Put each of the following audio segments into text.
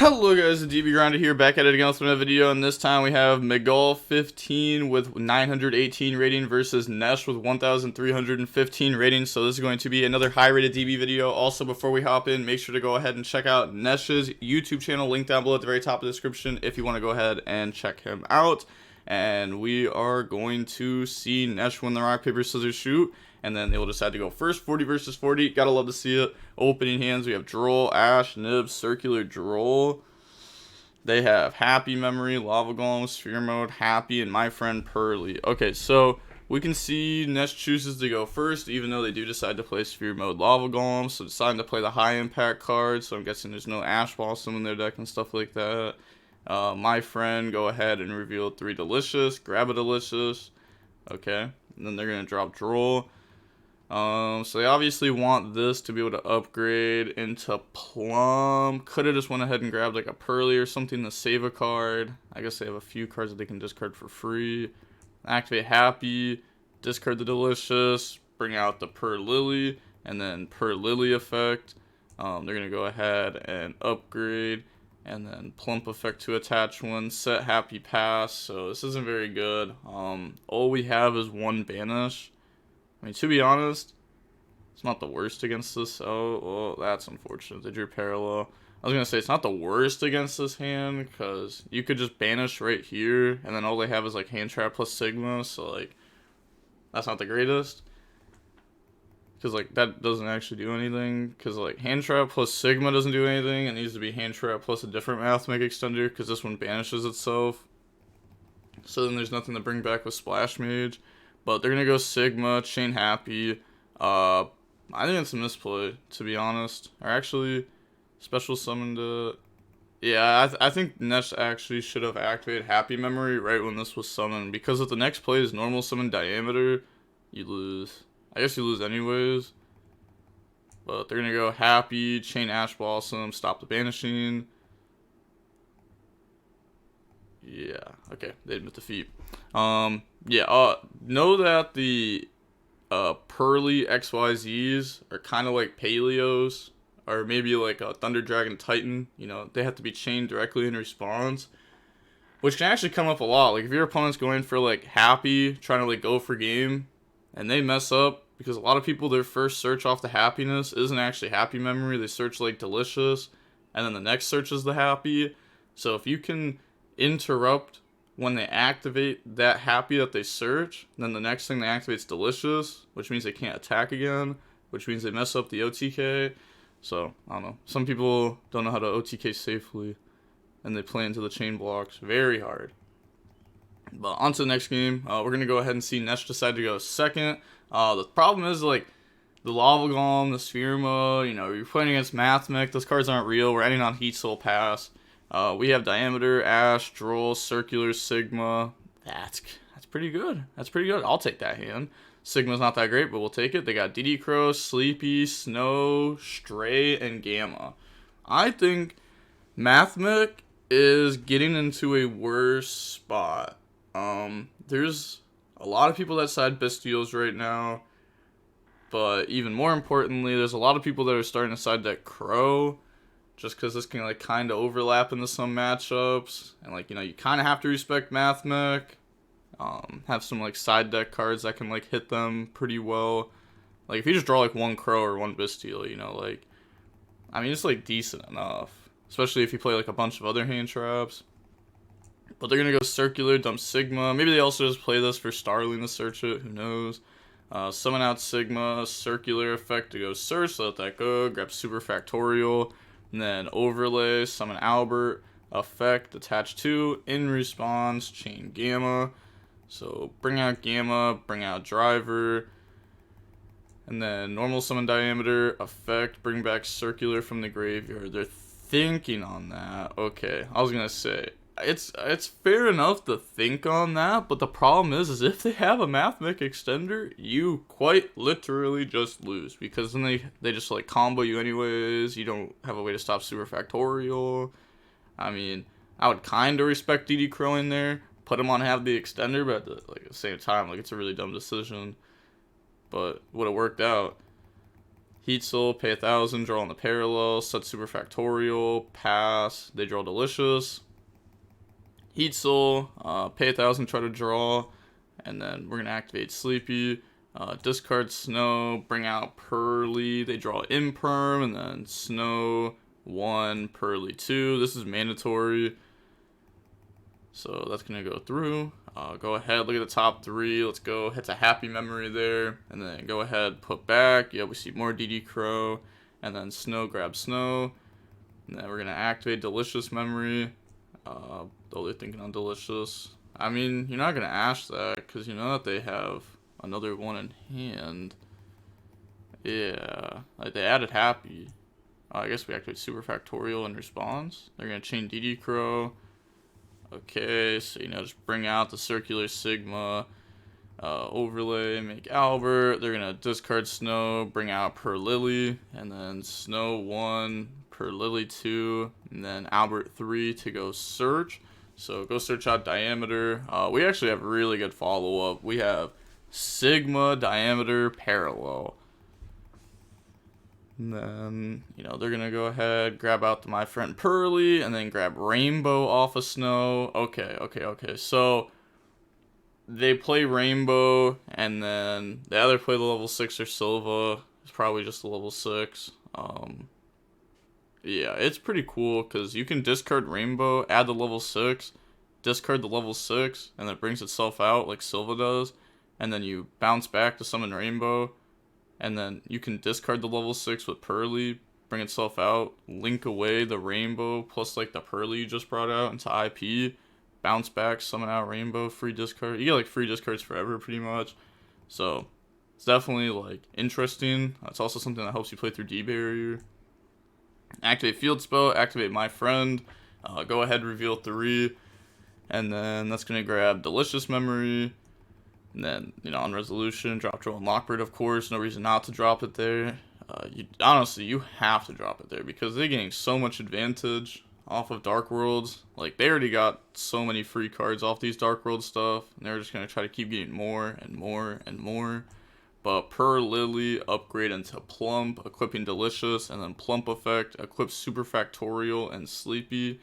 Hello guys, the DB Grinder here, back at it again with another video, and this time we have Miguel 15 with 918 rating versus N3sh with 1315 rating. So this is going to be another high rated DB video. Also, before we hop in, make sure to go ahead and check out N3sh's YouTube channel, link down below at the very top of the description if you want to go ahead and check him out. And we are going to see N3sh win the rock, paper, scissors, shoot. And then they will decide to go first, 40 versus 40. Gotta love to see it. Opening hands, we have Duel, Ash, Nib, Circular, Duel. They have Happy Memory, Lava Golem, Sphere Mode, Happy, and My Friend Pearly. Okay, so we can see N3sh chooses to go first, even though they do decide to play Sphere Mode, Lava Golem. So deciding to play the high impact card. So I'm guessing there's no Ash Blossom in their deck and stuff like that. My Friend, go ahead and reveal 3 Delicious. Grab a Delicious. Okay, and then they're going to drop Duel. So they obviously want this to be able to upgrade into Plum. Could have just went ahead and grabbed like a Pearly or something to save a card. I guess they have a few cards that they can discard for free. Activate Happy, discard the Delicious, bring out the Per Lily, and then Per Lily effect. They're gonna go ahead and upgrade, and then Plump effect to attach one. Set Happy Pass. So this isn't very good. All we have is one banish. I mean, to be honest, it's not the worst against this. Oh, well, that's unfortunate. They drew parallel. I was going to say, it's not the worst against this hand, because you could just banish right here, and then all they have is, like, hand trap plus Sigma, so, like, that's not the greatest. Because, like, that doesn't actually do anything, because, like, hand trap plus Sigma doesn't do anything. It needs to be hand trap plus a different Mathmech extender, because this one banishes itself. So then there's nothing to bring back with Splash Mage. But they're going to go Sigma, Chain Happy. I think it's a misplay, to be honest. Or actually, special summoned it. Yeah, I think N3sh actually should have activated Happy Memory right when this was summoned. Because if the next play is normal summon Diameter, you lose. I guess you lose anyways. But they're going to go Happy, Chain Ash Blossom, stop the banishing. Yeah, okay, they admit defeat. Know that the Pearly XYZs are kind of like Paleos, or maybe like a Thunder Dragon Titan. You know, they have to be chained directly in response, which can actually come up a lot. Like if your opponent's going for like Happy, trying to like go for game, and they mess up, because a lot of people, their first search off the happiness isn't actually Happy Memory. They search like Delicious, and then the next search is the Happy. So if you can interrupt when they activate that Happy that they search, then the next thing they activate is Delicious, which means they can't attack again, which means they mess up the OTK. So, I don't know. Some people don't know how to OTK safely, and they play into the chain blocks very hard. But on to the next game. We're going to go ahead and see N3sh decide to go second. The problem is, like, the Lava Golem, the Sphere Mode, you know, you're playing against Mathmech. Those cards aren't real. We're ending on Heat Soul Pass. We have Diameter, Ash, Duel, Circular, Sigma. That's pretty good. That's pretty good. I'll take that hand. Sigma's not that great, but we'll take it. They got DD Crow, Sleepy, Snow, Stray, and Gamma. I think Mathmech is getting into a worse spot. There's a lot of people that side Bestials right now, but even more importantly, there's a lot of people that are starting to side that Crow. Just because this can, like, kind of overlap into some matchups. And, like, you know, you kind of have to respect Mathmech. Have some, like, side deck cards that can, like, hit them pretty well. Like, if you just draw, like, one Crow or one Bestial, you know, like, I mean, it's, like, decent enough. Especially if you play, like, a bunch of other hand traps. But they're going to go Circular, dump Sigma. Maybe they also just play this for Starling to search it. Who knows? Summon out Sigma, Circular effect to go search. Let that go. Grab Super Factorial. And then overlay, summon Albert, effect, attach 2, in response, chain Gamma. So bring out Gamma, bring out Driver, and then normal summon Diameter, effect, bring back Circular from the graveyard. They're thinking on that. Okay, I was gonna say, it's fair enough to think on that, but the problem is if they have a Mathmech extender, you quite literally just lose, because then they just like combo you anyways. You don't have a way to stop Super Factorial. I mean, I would kind of respect DD Crow in there, put him on have the extender, but at the same time, like, it's a really dumb decision. But would have worked out. Heat Soul, pay 1,000, draw on the parallel, set super factorial, pass, they draw Delicious. Heat Soul, pay 1,000, try to draw, and then we're gonna activate Sleepy. Discard Snow, bring out Pearly, they draw Imperm, and then Snow 1, Pearly 2. This is mandatory, so that's gonna go through. Go ahead, look at the top 3. Let's go. Hits a happy memory there, and then go ahead, put back. Yeah, we see more DD Crow, and then Snow, grab Snow, and then we're gonna activate Delicious memory. Though they're thinking on Delicious. I mean, you're not gonna Ash that because you know that they have another one in hand. Yeah, like they added happy. I guess we activate super factorial in response. They're gonna chain DD Crow. Okay, so just bring out the circular Sigma, overlay, make Albert. They're gonna discard Snow, bring out Per Lily, and then Snow 1, Per Lily 2, and then Albert 3 to go search. So go search out Diameter. We actually have really good follow up. We have Sigma, Diameter, Parallel. And then, they're going to go ahead, grab out my friend Pearly, and then grab Rainbow off of Snow. Okay. So, they play Rainbow, and then they either play the level 6 or Silva. It's probably just the level 6. Yeah, it's pretty cool, because you can discard Rainbow, add the level 6, discard the level 6, and it brings itself out like Silva does, and then you bounce back to summon Rainbow. And then you can discard the level 6 with Pearly, bring itself out, link away the Rainbow, plus like the Pearly you just brought out into IP, bounce back, summon out Rainbow, free discard. You get like free discards forever pretty much. So it's definitely like interesting. It's also something that helps you play through D-Barrier. Activate Field Spell, activate My Friend, go ahead, reveal 3, and then that's going to grab Delicious Memory. And then, on Resolution, drop Duel and Lockbird, of course. No reason not to drop it there. Honestly, you have to drop it there because they're getting so much advantage off of Dark Worlds. Like, they already got so many free cards off these Dark World stuff. And they're just going to try to keep getting more and more and more. But Per Lily, upgrade into Plump, equipping Delicious, and then Plump effect, equip Super Factorial and Sleepy.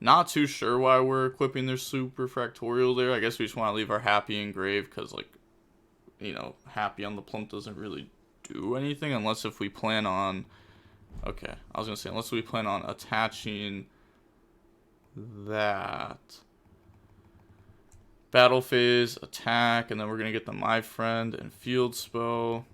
Not too sure why we're equipping their super factorial there. I guess we just want to leave our happy engraved because, like, happy on the Plump doesn't really do anything unless if we plan on... Okay, I was going to say, unless we plan on attaching that. Battle phase, attack, and then we're going to get the My Friend and Field Spell.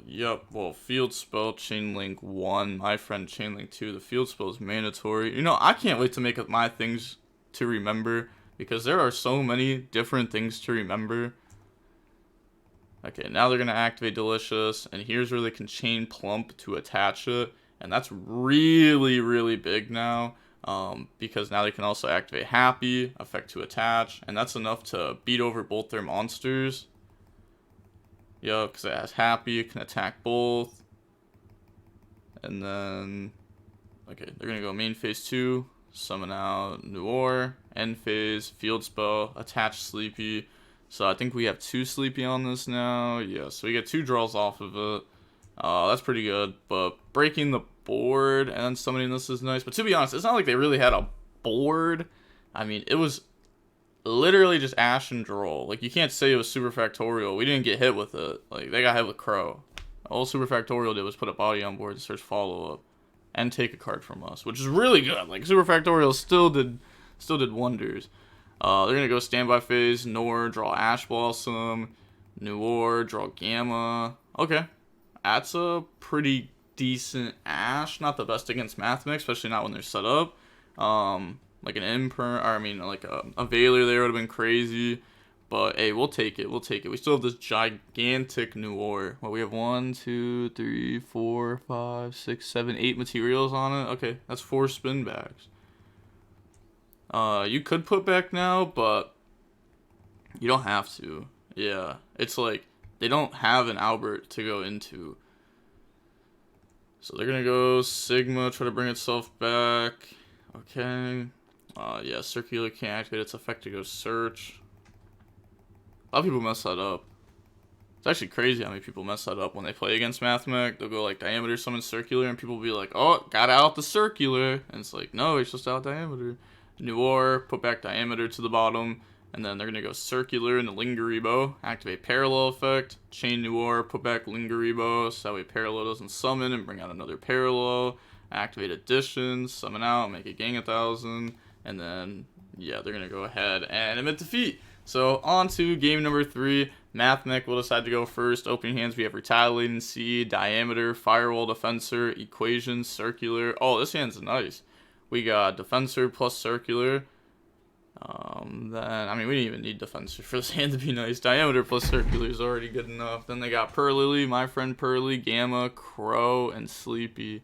Yep, well, Field Spell, Chain Link 1, My Friend, Chain Link 2. The Field Spell is mandatory. I can't wait to make up my things to remember, because there are so many different things to remember. Okay, now they're going to activate Delicious, and here's where they can chain Plump to attach it, and that's really, really big now, because now they can also activate Happy, effect to attach, and that's enough to beat over both their monsters. Yeah, because it has Happy, it can attack both. And then, okay, they're going to go main phase 2, summon out N3sh, end phase, Field Spell, attach Sleepy. So I think we have 2 Sleepy on this now. Yeah, so we get 2 draws off of it. That's pretty good. But breaking the board and then summoning this is nice. But to be honest, it's not like they really had a board. I mean, it was literally just Ash and Droll. Like, you can't say it was super factorial. We didn't get hit with it. Like, they got hit with Crow. All super factorial did was put a body on board to search follow-up and take a card from us, which is really good. Like, super factorial still did wonders. They're gonna go standby phase, Nor, draw Ash Blossom, N3sh, draw Gamma. Okay, that's a pretty decent Ash. Not the best against Mathmech, especially not when they're set up. Like an like a Veiler there would have been crazy. But hey, we'll take it. We still have this gigantic N3sh. Well, we have 1, 2, 3, 4, 5, 6, 7, 8 materials on it. Okay, that's 4 spin backs. You could put back now, but you don't have to. Yeah, it's like they don't have an Albert to go into. So they're gonna go Sigma, try to bring itself back. Okay. Yeah, Circular can't activate its effect to go search. A lot of people mess that up. It's actually crazy how many people mess that up when they play against Mathmech. They'll go like diameter, summon circular, and people will be like, oh, got out the circular. And it's like, no, it's just out diameter. Noir, put back diameter to the bottom. And then they're going to go circular into YuGiOh, activate parallel effect, chain Noir, put back YuGiOh, so that way parallel doesn't summon and bring out another parallel. Activate addition, summon out, make it gang 1,000. And then, yeah, they're going to go ahead and emit defeat. So, on to game number 3. Mathmech will decide to go first. Opening hands, we have Retaliating Sea, Diameter, Firewall Defensor, Equation, Circular. Oh, this hand's nice. We got Defensor plus Circular. Then, I mean, we didn't even need Defensor for this hand to be nice. Diameter plus Circular is already good enough. Then they got Pearly, My Friend Pearly, Gamma, Crow, and Sleepy.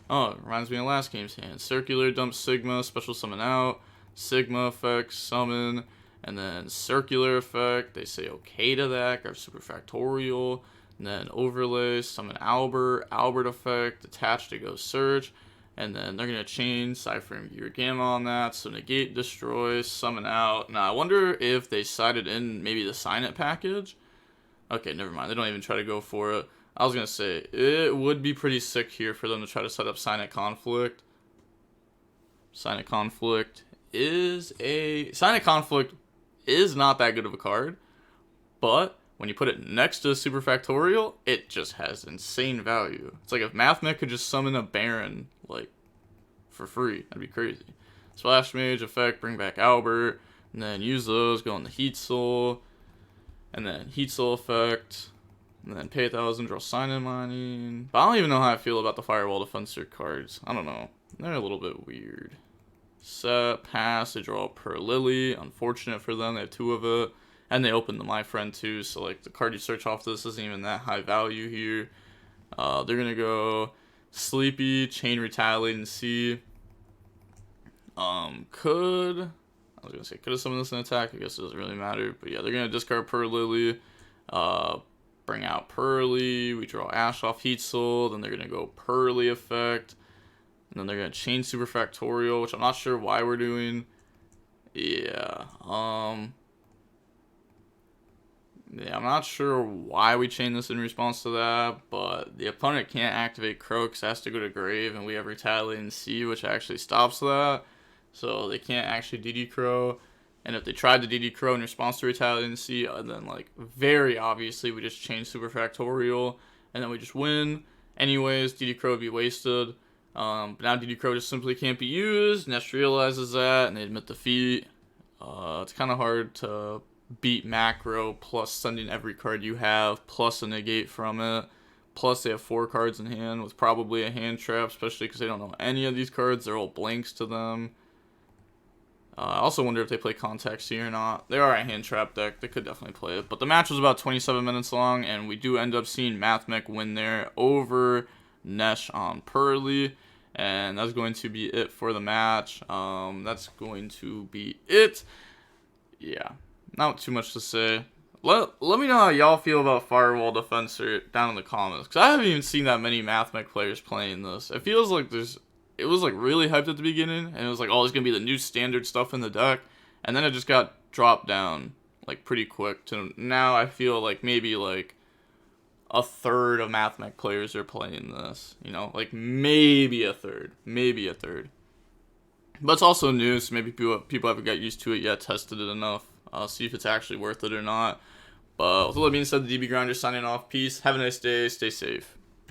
Oh, it reminds me of last game's hand. Circular, dump Sigma, special summon out. Sigma effect, summon. And then circular effect, they say okay to that, grab super factorial, and then overlay, summon Albert, Albert effect, attach to go search, and then they're going to change Cypher Gear Gamma on that, so negate, destroy, summon out. Now, I wonder if they sided in maybe the sign it package. Okay, never mind, they don't even try to go for it. I was going to say, it would be pretty sick here for them to try to set up sign it conflict. Sign it conflict is not that good of a card, but when you put it next to Super Factorial, it just has insane value. It's like if Mathmech could just summon a Baron, like, for free. That'd be crazy. Splash Mage effect, bring back Albert, and then use those, go on the Heat Soul, and then Heat Soul effect, and then pay 1,000, draw sign-in mining. But I don't even know how I feel about the Firewall Defensor cards. I don't know. They're a little bit weird. Set, pass, they draw per Lily. Unfortunate for them, they have 2 of it. And they open the My Friend too, so like the card you search off this isn't even that high value here. They're gonna go Sleepy, Chain Retaliating Sea. Could have summoned this in attack, I guess it doesn't really matter. But yeah, they're gonna discard per Lily. Bring out Pearly, we draw Ash off Heat Soul, then they're gonna go Pearly effect. And then they're going to chain Super Factorial, which I'm not sure why we're doing. Yeah, I'm not sure why we chain this in response to that, but the opponent can't activate Crow because it has to go to grave, and we have Retaliating Sea, which actually stops that. So they can't actually DD Crow. And if they tried to DD Crow in response to Retaliating Sea, then, like, very obviously we just chain Super Factorial, and then we just win. Anyways, DD Crow would be wasted. But now DD Crow just simply can't be used. N3sh realizes that, and they admit defeat. It's kind of hard to beat macro, plus sending every card you have, plus a negate from it. Plus they have 4 cards in hand with probably a hand trap, especially because they don't know any of these cards. They're all blanks to them. I also wonder if they play Contact Sea or not. They are a hand trap deck. They could definitely play it. But the match was about 27 minutes long, and we do end up seeing Mathmech win there over N3sh on Pearly. And that's going to be it for the match. That's going to be it. Yeah, not too much to say. Let me know how y'all feel about Firewall Defensor down in the comments, because I haven't even seen that many Mathmech players playing this. It feels like it was like really hyped at the beginning, and it was like, oh, it's gonna be the new standard stuff in the deck, and then it just got dropped down like pretty quick to now. I feel like maybe like a third of Mathmech players are playing this, you know, like maybe a third. But it's also new, so maybe people haven't got used to it yet, tested it enough, see if it's actually worth it or not. But with all that being said, the DB Grinder signing off. Peace. Have a nice day. Stay safe.